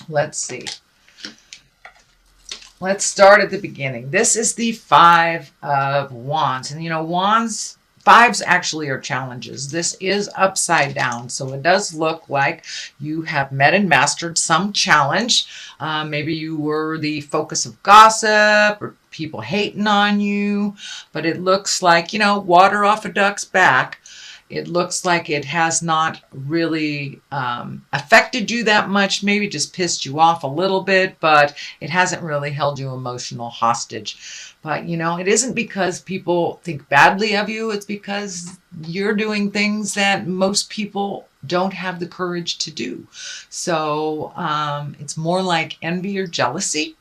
Let's see. Let's start at the beginning. This is the Five of Wands. And you know, wands, fives actually are challenges. This is upside down. So it does look like you have met and mastered some challenge. Maybe you were the focus of gossip or people hating on you. But it looks like, you know, water off a duck's back. It looks like it has not really affected you that much, maybe just pissed you off a little bit, but it hasn't really held you emotional hostage. But, you know, it isn't because people think badly of you. It's because you're doing things that most people don't have the courage to do. So it's more like envy or jealousy.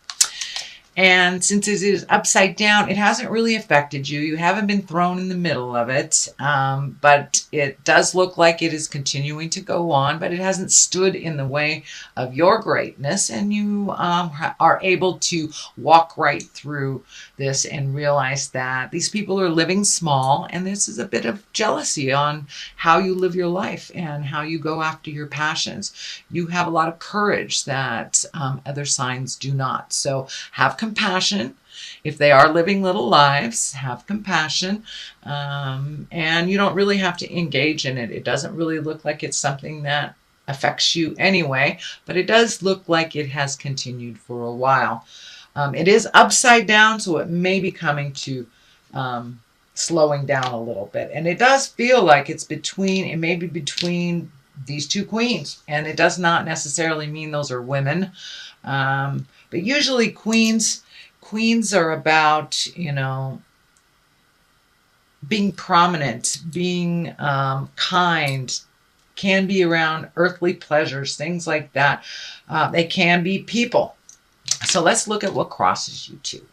And since it is upside down, it hasn't really affected you. You haven't been thrown in the middle of it. But it does look like it is continuing to go on, but it hasn't stood in the way of your greatness. And you are able to walk right through this and realize that these people are living small. And this is a bit of jealousy on how you live your life and how you go after your passions. You have a lot of courage that other signs do not. So have compassion. If they are living little lives, have compassion. And you don't really have to engage in it. It doesn't really look like it's something that affects you anyway, but it does look like it has continued for a while. It is upside down, so it may be coming to slowing down a little bit. And it does feel like it's between, it may be between these two queens. And it does not necessarily mean those are women. But usually queens are about, you know, being prominent, being kind, can be around earthly pleasures, things like that. They can be people. So let's look at what crosses you two.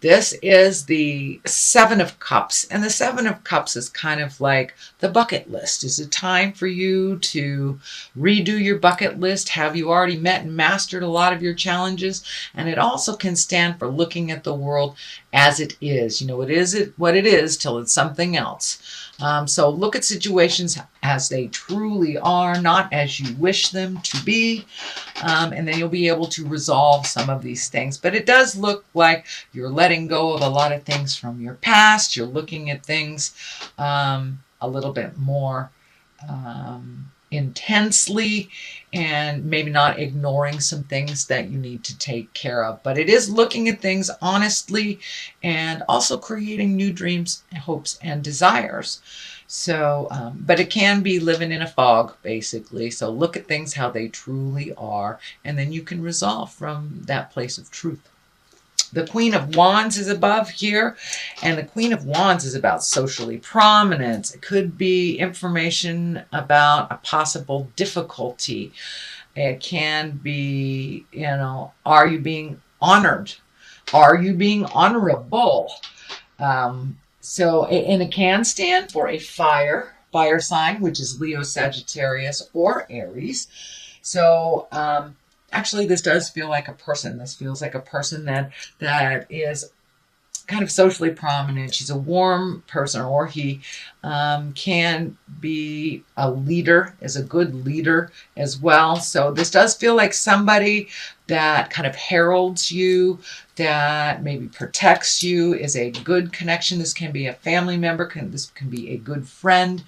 This is the Seven of Cups. And the Seven of Cups is kind of like the bucket list. Is it time for you to redo your bucket list? Have you already met and mastered a lot of your challenges? And it also can stand for looking at the world as it is. You know, it is what it is till it's something else. So look at situations as they truly are, not as you wish them to be. And then you'll be able to resolve some of these things. But it does look like you're letting go of a lot of things from your past. You're looking at things a little bit more intensely, and maybe not ignoring some things that you need to take care of. But it is looking at things honestly and also creating new dreams, hopes, and desires. So, but it can be living in a fog, basically. So look at things how they truly are, and then you can resolve from that place of truth. The Queen of Wands is above here, and the Queen of Wands is about socially prominence. It could be information about a possible difficulty. It can be, you know, are you being honored? Are you being honorable? And it can stand for a fire sign, which is Leo, Sagittarius, or Aries. So, actually, this does feel like a person. This feels like a person that is kind of socially prominent. She's a warm person, or he can be a leader, is a good leader as well. So this does feel like somebody that kind of heralds you, that maybe protects you, is a good connection. This can be a family member, this can be a good friend.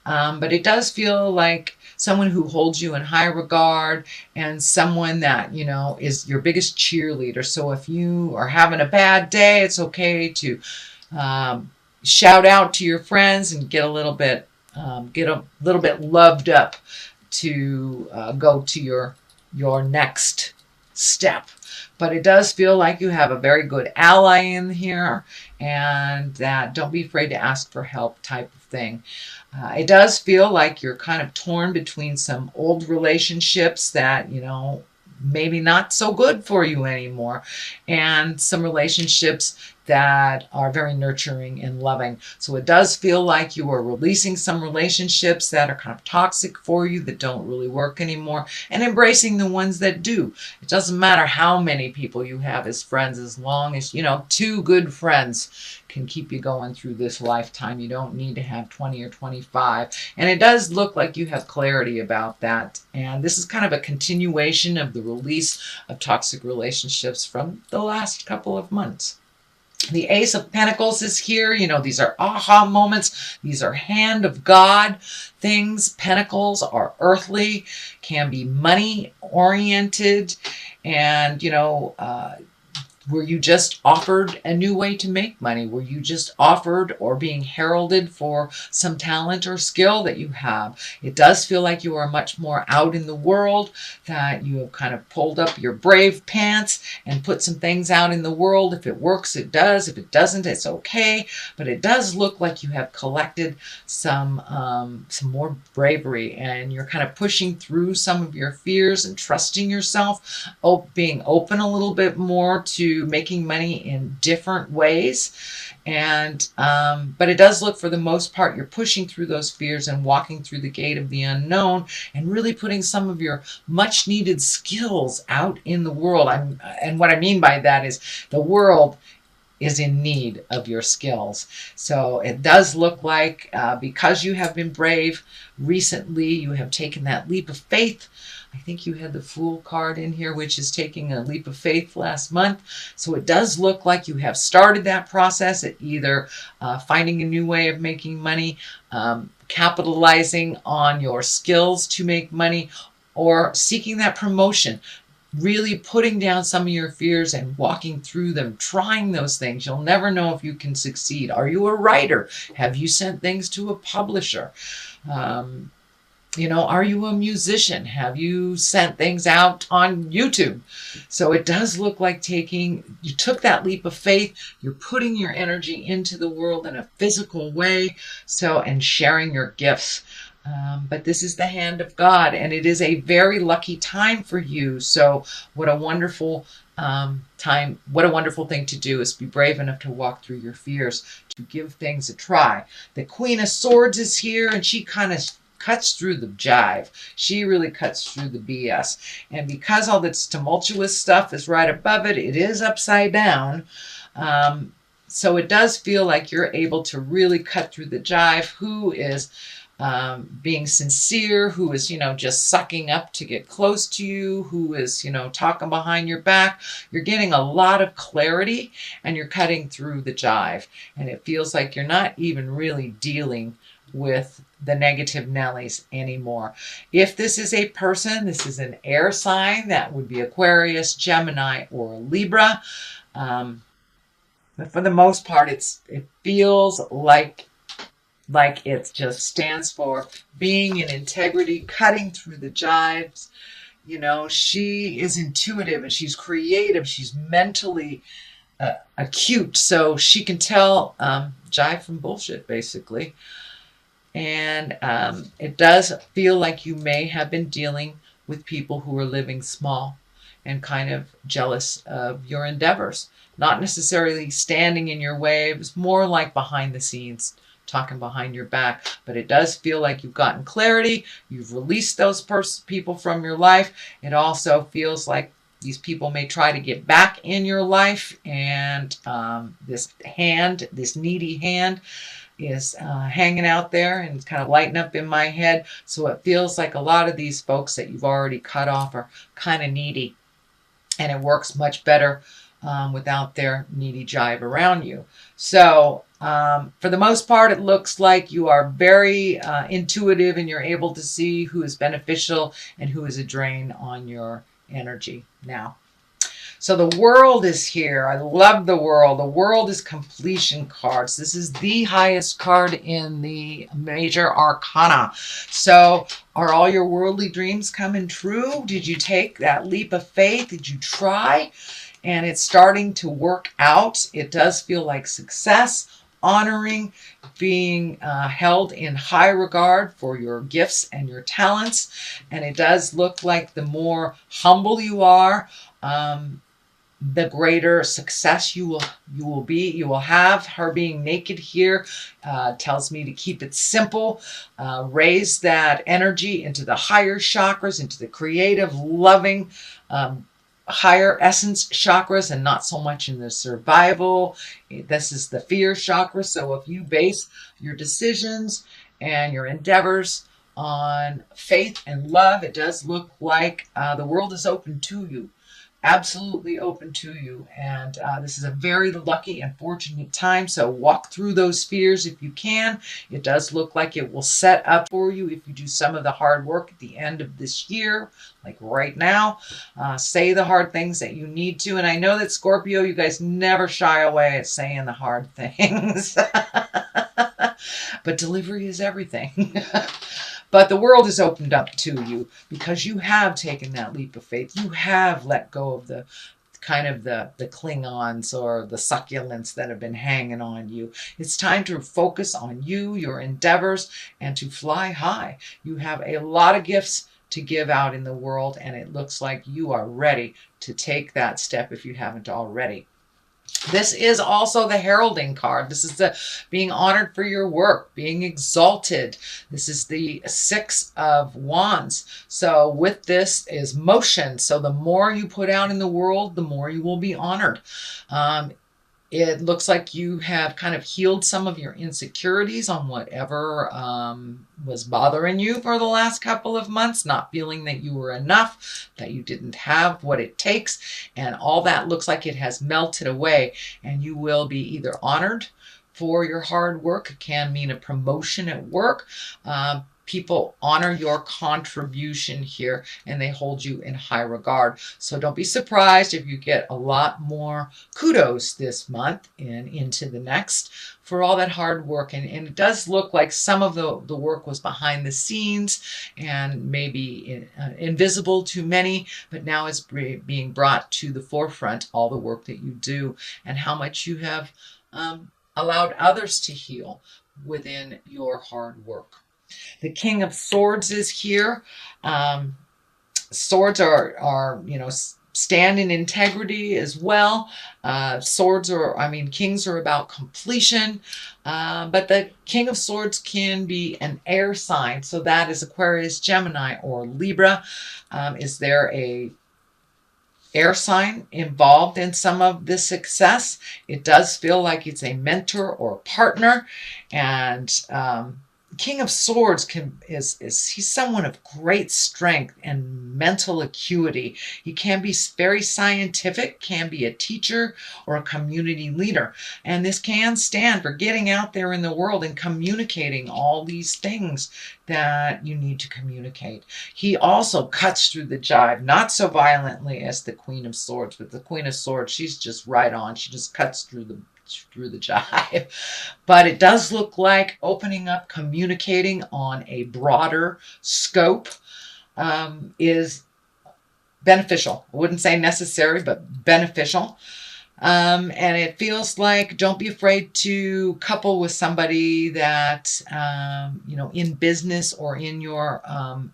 But it does feel like someone who holds you in high regard, and someone that, you know, is your biggest cheerleader. So if you are having a bad day, it's okay to shout out to your friends and get a little bit loved up to go to your next step. But it does feel like you have a very good ally in here, and that don't be afraid to ask for help type of thing. It does feel like you're kind of torn between some old relationships that, you know, maybe not so good for you anymore, and some relationships that are very nurturing and loving. So it does feel like you are releasing some relationships that are kind of toxic for you, that don't really work anymore, and embracing the ones that do. It doesn't matter how many people you have as friends, as long as, 2 good friends can keep you going through this lifetime. You don't need to have 20 or 25. And it does look like you have clarity about that. And this is kind of a continuation of the release of toxic relationships from the last couple of months. The Ace of Pentacles is here. These are aha moments. These are hand of God things. Pentacles are earthly, can be money oriented, and, were you just offered a new way to make money? Were you just offered or being heralded for some talent or skill that you have? It does feel like you are much more out in the world, that you have kind of pulled up your brave pants and put some things out in the world. If it works, it does. If it doesn't, it's okay. But it does look like you have collected some more bravery, and you're kind of pushing through some of your fears and trusting yourself, being open a little bit more to making money in different ways. And but it does look, for the most part, you're pushing through those fears and walking through the gate of the unknown, and really putting some of your much needed skills out in the world. And what I mean by that is, the world is in need of your skills. So it does look like, because you have been brave recently, you have taken that leap of faith. I think you had the Fool card in here, which is taking a leap of faith last month. So it does look like you have started that process at either finding a new way of making money, capitalizing on your skills to make money, or seeking that promotion. Really putting down some of your fears and walking through them, trying those things. You'll never know if you can succeed. Are you a writer? Have you sent things to a publisher? Are you a musician? Have you sent things out on YouTube? So it does look like you took that leap of faith. You're putting your energy into the world in a physical way. and sharing your gifts. But this is the hand of God, and it is a very lucky time for you. So what a wonderful time. What a wonderful thing to do is be brave enough to walk through your fears, to give things a try. The Queen of Swords is here, and she kind of cuts through the jive. She really cuts through the BS. And because all this tumultuous stuff is right above it, it is upside down. So it does feel like you're able to really cut through the jive. Who is being sincere, who is, just sucking up to get close to you, who is, talking behind your back. You're getting a lot of clarity, and you're cutting through the jive. And it feels like you're not even really dealing with the negative Nellies anymore. If this is a person, this is an air sign. That would be Aquarius, Gemini, or Libra. But for the most part, it feels like it just stands for being in integrity, cutting through the jives. She is intuitive, and she's creative. She's mentally acute, so she can tell jive from bullshit, basically. And it does feel like you may have been dealing with people who are living small and kind of jealous of your endeavors. Not necessarily standing in your way. It was more like behind the scenes, talking behind your back. But it does feel like you've gotten clarity. You've released those people from your life. It also feels like these people may try to get back in your life. And this needy hand, is hanging out there, and it's kind of lighting up in my head. So it feels like a lot of these folks that you've already cut off are kind of needy. And it works much better without their needy jive around you. So for the most part, it looks like you are very intuitive, and you're able to see who is beneficial and who is a drain on your energy now. So the World is here. I love the World. The World is completion cards. This is the highest card in the major arcana. So are all your worldly dreams coming true? Did you take that leap of faith? Did you try? And it's starting to work out. It does feel like success, honoring, being held in high regard for your gifts and your talents. And it does look like the more humble you are, the greater success you will have. Her being naked here tells me to keep it simple, raise that energy into the higher chakras, into the creative, loving, higher essence chakras, and not so much in the survival. This is the fear chakra. So if you base your decisions and your endeavors on faith and love, it does look like the world is open to you, absolutely open to you. And this is a very lucky and fortunate time. So walk through those fears if you can. It does look like it will set up for you if you do some of the hard work at the end of this year, like right now. Say the hard things that you need to. And I know that Scorpio, you guys never shy away at saying the hard things. But delivery is everything. But the world is opened up to you because you have taken that leap of faith. You have let go of the kind of the Klingons or the succulents that have been hanging on you. It's time to focus on you, your endeavors, and to fly high. You have a lot of gifts to give out in the world, and it looks like you are ready to take that step if you haven't already. This is also the heralding card. This is the being honored for your work, being exalted. This is the 6 of Wands. So with this is motion. So the more you put out in the world, the more you will be honored. It looks like you have kind of healed some of your insecurities on whatever was bothering you for the last couple of months, not feeling that you were enough, that you didn't have what it takes. And all that looks like it has melted away, and you will be either honored for your hard work. It can mean a promotion at work. People honor your contribution here, and they hold you in high regard. So don't be surprised if you get a lot more kudos this month and into the next for all that hard work. And it does look like some of the work was behind the scenes and maybe invisible to many, but now it's being brought to the forefront, all the work that you do and how much you have allowed others to heal within your hard work. The King of Swords is here. Swords are stand in integrity as well. Kings are about completion. But the King of Swords can be an air sign. So that is Aquarius, Gemini, or Libra. Is there a air sign involved in some of this success? It does feel like it's a mentor or partner. And King of Swords he's someone of great strength and mental acuity. He can be very scientific, can be a teacher or a community leader. And this can stand for getting out there in the world and communicating all these things that you need to communicate. He also cuts through the jive, not so violently as the Queen of Swords, but the Queen of Swords, she's just right on. She just cuts through the jive. But it does look like opening up, communicating on a broader scope is beneficial. I wouldn't say necessary, but beneficial. And it feels like don't be afraid to couple with somebody that, in business or in your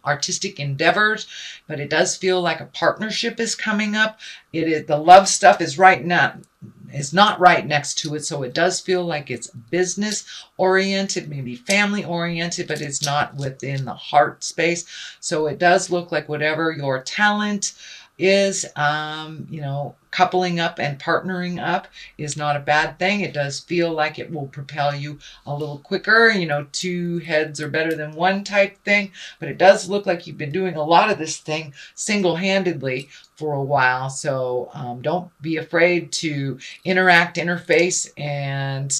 artistic endeavors, but it does feel like a partnership is coming up. The love stuff is not right next to it. So it does feel like it's business oriented, maybe family oriented, but it's not within the heart space. So it does look like whatever your talent is, coupling up and partnering up is not a bad thing. It does feel like it will propel you a little quicker, two heads are better than one type thing, but it does look like you've been doing a lot of this thing single-handedly for a while. So don't be afraid to interface, and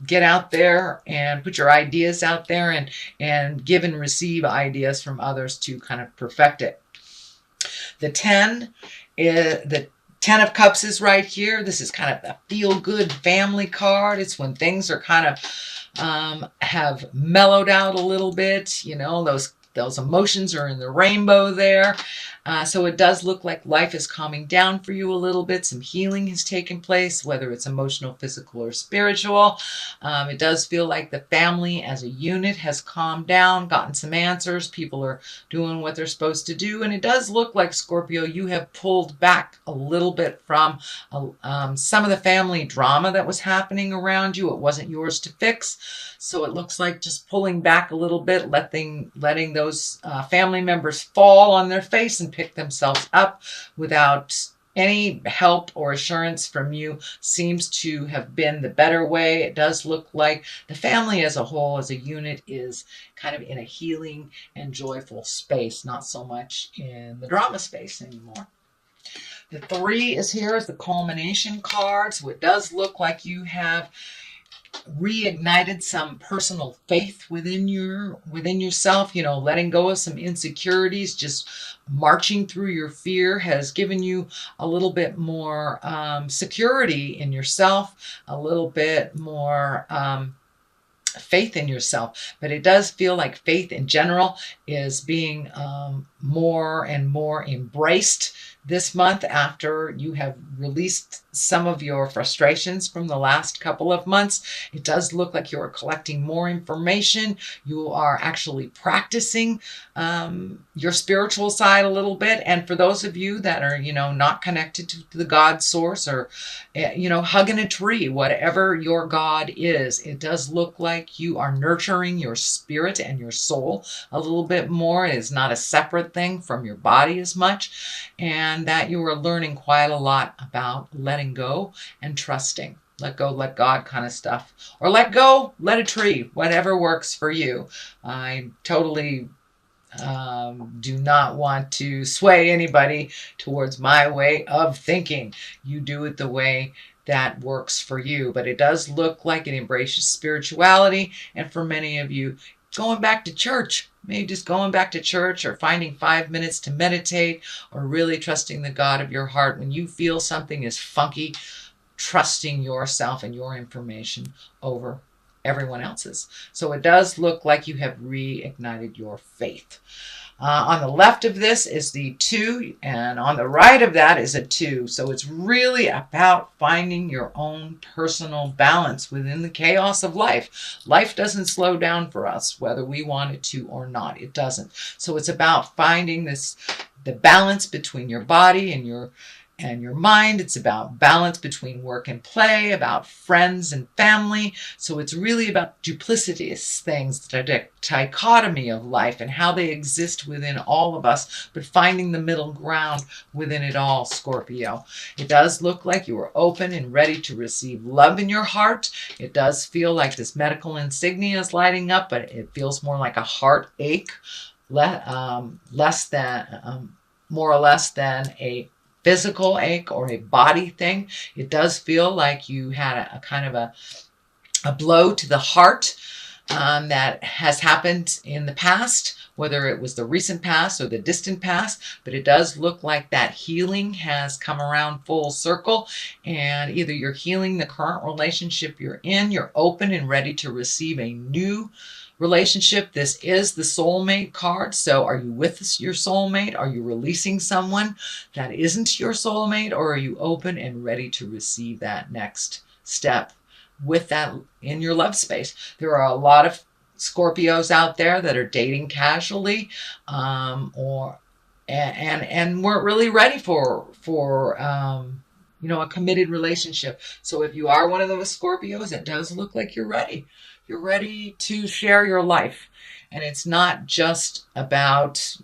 get out there and put your ideas out there and give and receive ideas from others to kind of perfect it. The 10 of Cups is right here. This is kind of a feel-good family card. It's when things are kind of have mellowed out a little bit. Those those emotions are in the rainbow there. So it does look like life is calming down for you a little bit. Some healing has taken place, whether it's emotional, physical, or spiritual. It does feel like the family as a unit has calmed down, gotten some answers. People are doing what they're supposed to do. And it does look like, Scorpio, you have pulled back a little bit from some of the family drama that was happening around you. It wasn't yours to fix. So it looks like just pulling back a little bit, letting those family members fall on their face and pick themselves up without any help or assurance from you seems to have been the better way. It does look like the family as a whole, as a unit, is kind of in a healing and joyful space, not so much in the drama space anymore. The 3 is here as the culmination card. So it does look like you have reignited some personal faith within yourself, letting go of some insecurities. Just marching through your fear has given you a little bit more security in yourself, a little bit more faith in yourself. But it does feel like faith in general is being more and more embraced this month after you have released some of your frustrations from the last couple of months. It does look like you are collecting more information. You are actually practicing your spiritual side a little bit. And for those of you that are, not connected to the God source, or, hugging a tree, whatever your God is, it does look like you are nurturing your spirit and your soul a little bit more. It is not a separate thing from your body as much. And that you are learning quite a lot about letting go and trusting. Let go, let God kind of stuff. Or let go, let a tree, whatever works for you. I totally do not want to sway anybody towards my way of thinking. You do it the way that works for you. But it does look like it embraces spirituality. And for many of you, going back to church, maybe just going back to church, or finding 5 minutes to meditate, or really trusting the God of your heart when you feel something is funky, trusting yourself and your information over everyone else's. So it does look like you have reignited your faith. On the left of this is the 2, and on the right of that is a 2. So it's really about finding your own personal balance within the chaos of life. Life doesn't slow down for us, whether we want it to or not. It doesn't. So it's about finding the balance between your body and your mind. It's about balance between work and play, about friends and family. So it's really about duplicitous things, the dichotomy of life and how they exist within all of us, but finding the middle ground within it all, Scorpio. It does look like you are open and ready to receive love in your heart. It does feel like this medical insignia is lighting up, but it feels more like a heartache, more or less than a physical ache or a body thing. It does feel like you had a kind of a blow to the heart that has happened in the past, whether it was the recent past or the distant past. But it does look like that healing has come around full circle, and either you're healing the current relationship you're in, you're open and ready to receive a new relationship. This is the soulmate card. So are you with your soulmate? Are you releasing someone that isn't your soulmate? Or are you open and ready to receive that next step with that in your love space? There are a lot of Scorpios out there that are dating casually, and weren't really ready for a committed relationship. So if you are one of those Scorpios, it does look like you're ready. You're ready to share your life. And it's not just about,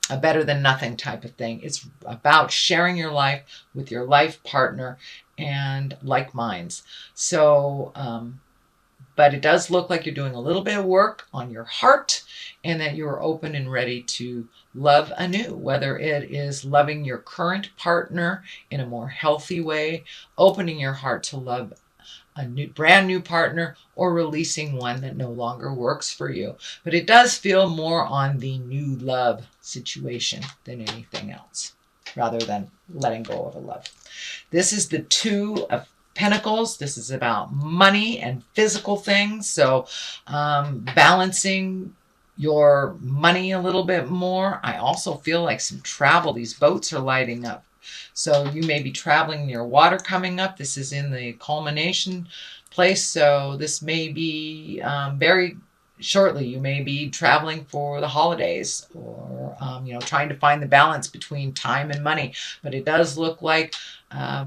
a better than nothing type of thing. It's about sharing your life with your life partner and like minds. So, but it does look like you're doing a little bit of work on your heart, and that you're open and ready to love anew, whether it is loving your current partner in a more healthy way, opening your heart to love a brand new partner, or releasing one that no longer works for you. But it does feel more on the new love situation than anything else, rather than letting go of a love. This is the 2 of Pentacles. This is about money and physical things. So balancing your money a little bit more. I also feel like some travel. These boats are lighting up. So you may be traveling near water coming up. This is in the culmination place. So this may be very shortly. You may be traveling for the holidays, or trying to find the balance between time and money. But it does look like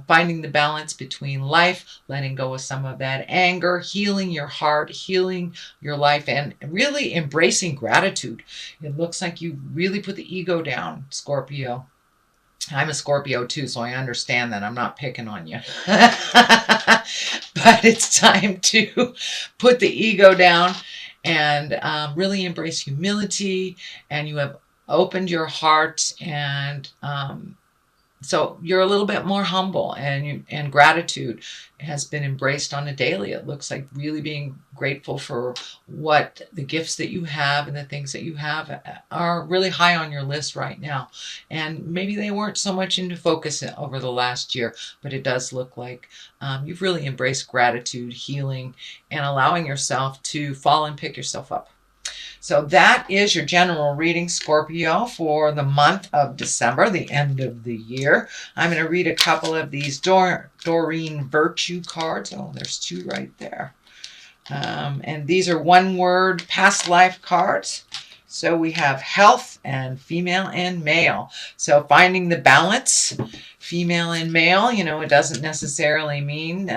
finding the balance between life, letting go of some of that anger, healing your heart, healing your life, and really embracing gratitude. It looks like you really put the ego down, Scorpio. I'm a Scorpio too, so I understand that. I'm not picking on you. But it's time to put the ego down and really embrace humility. And you have opened your heart, and so you're a little bit more humble, and gratitude has been embraced on a daily. It looks like really being grateful for what the gifts that you have and the things that you have are really high on your list right now. And maybe they weren't so much into focus over the last year, but it does look like you've really embraced gratitude, healing, and allowing yourself to fall and pick yourself up. So that is your general reading, Scorpio, for the month of December, the end of the year. I'm going to read a couple of these Doreen Virtue cards. Oh, there's two right there. And these are one-word past life cards. So we have health and female and male. So finding the balance, female and male, it doesn't necessarily mean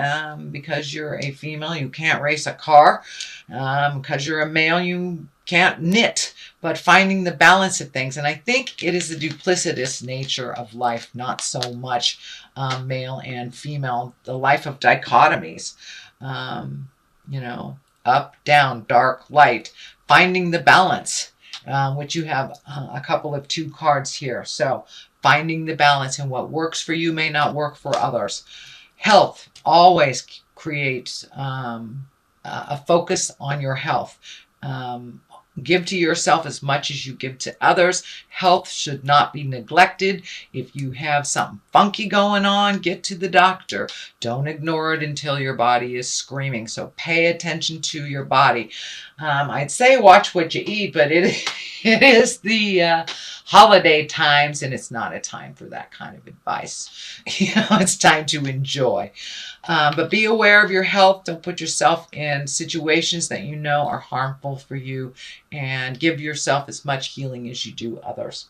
because you're a female, you can't race a car. Because you're a male, you can't knit, but finding the balance of things. And I think it is the duplicitous nature of life, not so much male and female, the life of dichotomies, up, down, dark, light, finding the balance, which you have a couple of two cards here. So finding the balance, and what works for you may not work for others. Health always creates a focus on your health. Give to yourself as much as you give to others. Health should not be neglected. If you have something funky going on, get to the doctor. Don't ignore it until your body is screaming. So pay attention to your body. I'd say watch what you eat, but it is the holiday times, and it's not a time for that kind of advice. It's time to enjoy. But be aware of your health. Don't put yourself in situations that you know are harmful for you, and give yourself as much healing as you do others.